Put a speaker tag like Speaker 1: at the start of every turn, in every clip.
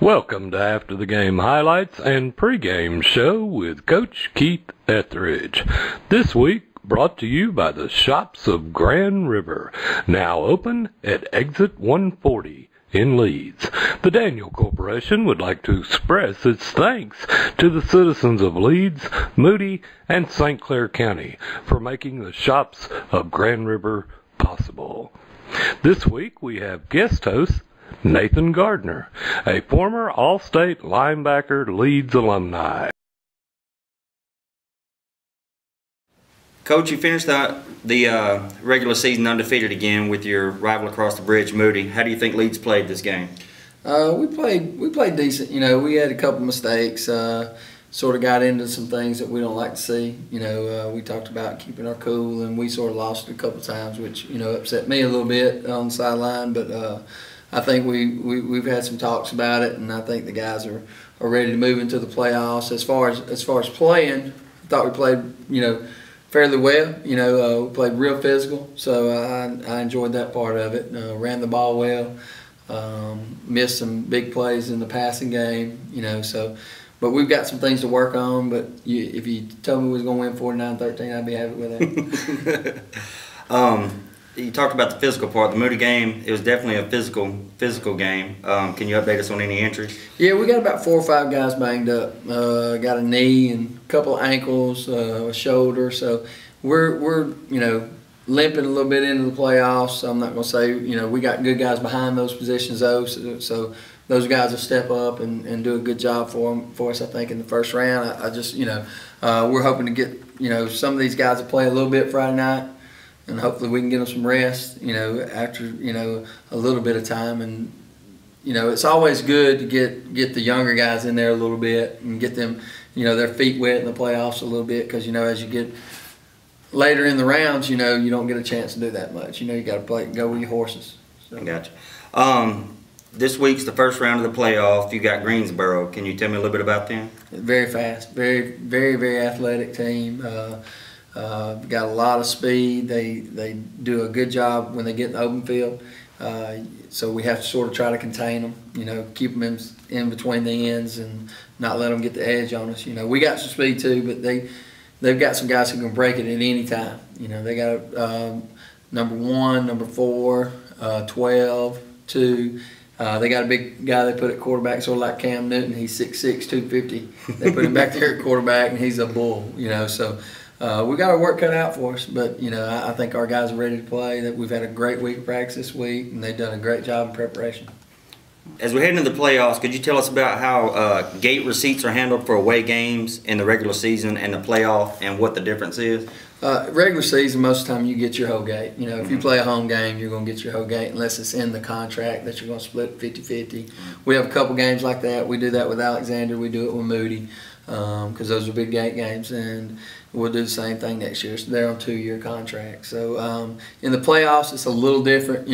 Speaker 1: Welcome to After the Game Highlights and Pregame Show with Coach Keith Etheredge. This week brought to you by the Shops of Grand River, now open at Exit 140 in Leeds. The Daniel Corporation would like to express its thanks to the citizens of Leeds, Moody, and St. Clair County for making the Shops of Grand River possible. This week we have guest host Nathan Gardner, a former All-State linebacker, Leeds alumni.
Speaker 2: Coach, you finished the regular season undefeated again with your rival across the bridge, Moody. How do you think Leeds played this game?
Speaker 3: We played decent. You know, we had a couple mistakes. Sort of got into some things that we don't like to see. You know, we talked about keeping our cool, and we sort of lost it a couple times, which upset me a little bit on the sideline. But I think we've had some talks about it, and I think the guys are ready to move into the playoffs. As far as playing, I thought we played fairly well. We played real physical, so I enjoyed that part of it. Ran the ball well, missed some big plays in the passing game. But we've got some things to work on. But if you told me we was going to win 49-13, I'd be happy with that.
Speaker 2: You talked about the physical part. The Moody game, it was definitely a physical game. Can you update us on any injuries?
Speaker 3: Yeah, we got about 4 or 5 guys banged up. Got a knee and a couple of ankles, a shoulder. So we're limping a little bit into the playoffs. I'm not going to say we got good guys behind those positions though. So those guys will step up and do a good job for us. I think in the first round. I just we're hoping to get some of these guys to play a little bit Friday night. And hopefully we can get them some rest, after, a little bit of time. And, it's always good to get the younger guys in there a little bit and get them, their feet wet in the playoffs a little bit. Because, as you get later in the rounds, you don't get a chance to do that much. You got to go with your horses. So.
Speaker 2: I got you. This week's the first round of the playoff. You got Greensboro. Can you tell me a little bit about them?
Speaker 3: Very fast. Very, very, very athletic team. Got a lot of speed. They do a good job when they get in the open field. So we have to sort of try to contain them, keep them in between the ends and not let them get the edge on us. We got some speed too, but they've got some guys who can break it at any time. They got number 1, number 4, 12, 2. They got a big guy they put at quarterback, sort of like Cam Newton. He's 6'6", 250. They put him back there at quarterback, and he's a bull. So. We got our work cut out for us, but I think our guys are ready to play. That we've had a great week of practice this week, and they've done a great job in preparation.
Speaker 2: As we head into the playoffs, could you tell us about how gate receipts are handled for away games in the regular season and the playoff, and what the difference is?
Speaker 3: Regular season, most of the time you get your whole gate. If you play a home game, you're going to get your whole gate unless it's in the contract that you're going to split 50-50. We have a couple games like that. We do that with Alexander. We do it with Moody because those are big gate games, and we'll do the same thing next year. So they're on 2-year contracts. So in the playoffs, it's a little different,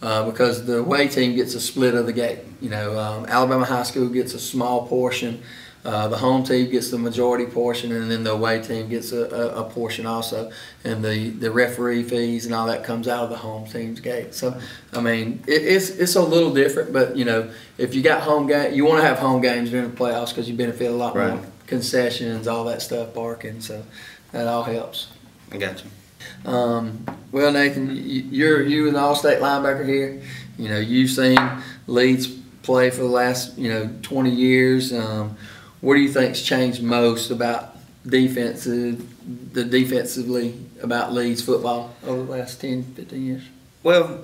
Speaker 3: because the away team gets a split of the gate. Alabama High School gets a small portion. The home team gets the majority portion, and then the away team gets a portion also. And the referee fees and all that comes out of the home team's gate. So, I mean, it's a little different, but, if you got home game, you want to have home games during the playoffs because you benefit a lot more. Concessions, all that stuff, parking, so that all helps.
Speaker 2: I got you.
Speaker 3: Well, Nathan, you're an all-state linebacker here. You've seen Leeds play for the last 20 years. What do you think's changed most about defensively about Leeds football over the last 10, 15 years?
Speaker 2: Well,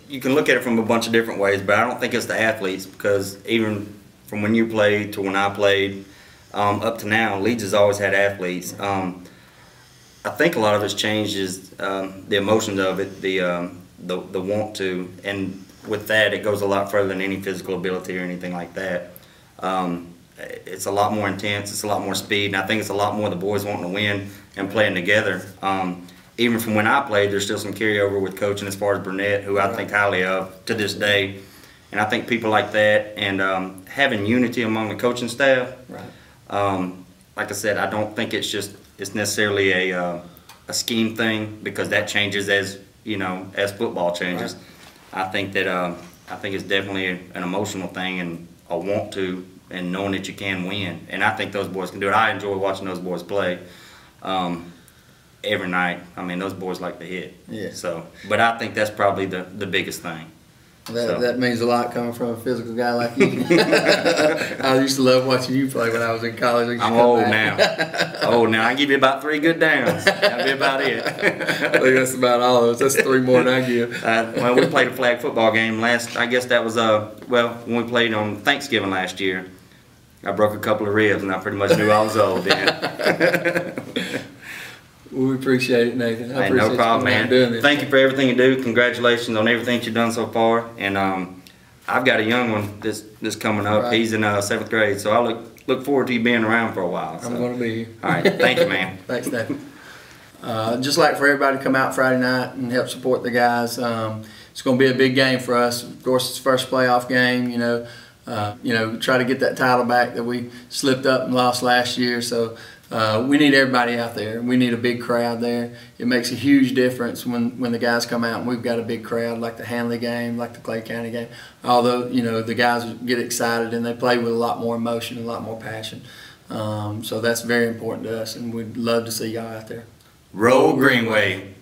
Speaker 2: you can look at it from a bunch of different ways, but I don't think it's the athletes, because even from when you played to when I played, up to now, Leeds has always had athletes. I think a lot of it's changed is the emotions of it, the want to, and with that, it goes a lot further than any physical ability or anything like that. It's a lot more intense. It's a lot more speed, and I think it's a lot more the boys wanting to win and playing together. Even from when I played, there's still some carryover with coaching as far as Burnett, who I think highly of to this day. And I think people like that and having unity among the coaching staff. Like I said, I don't think it's necessarily a scheme thing, because that changes as football changes. I think that I think it's definitely an emotional thing, and a want to and knowing that you can win. And I think those boys can do it. I enjoy watching those boys play every night. I mean, those boys like to hit.
Speaker 3: Yeah.
Speaker 2: So, but I think that's probably the biggest thing.
Speaker 3: That means a lot coming from a physical guy like you. I used to love watching you play when I was in college.
Speaker 2: I'm old now. I give you about 3 good downs. That'll be about it.
Speaker 3: I think that's about all of us. That's 3 more than I give.
Speaker 2: Well, we played a flag football game I guess that was, when we played on Thanksgiving last year. I broke a couple of ribs, and I pretty much knew I was old then.
Speaker 3: Well, we appreciate it, Nathan. I appreciate
Speaker 2: no problem, man.
Speaker 3: doing this.
Speaker 2: Thank you for everything you do. Congratulations on everything you've done so far. And I've got a young one that's coming up.
Speaker 3: Right.
Speaker 2: He's in 7th grade, so I look forward to you being around for a while. So.
Speaker 3: I'm going to be here.
Speaker 2: All right. Thank you, man.
Speaker 3: Thanks, Nathan. Just like for everybody to come out Friday night and help support the guys. It's going to be a big game for us. Of course, it's the first playoff game. Try to get that title back that we slipped up and lost last year. So we need everybody out there. We need a big crowd there. It makes a huge difference when the guys come out and we've got a big crowd, like the Hanley game, like the Clay County game. Although the guys get excited and they play with a lot more emotion, a lot more passion. So that's very important to us, and we'd love to see y'all out there.
Speaker 2: Roll Greenway.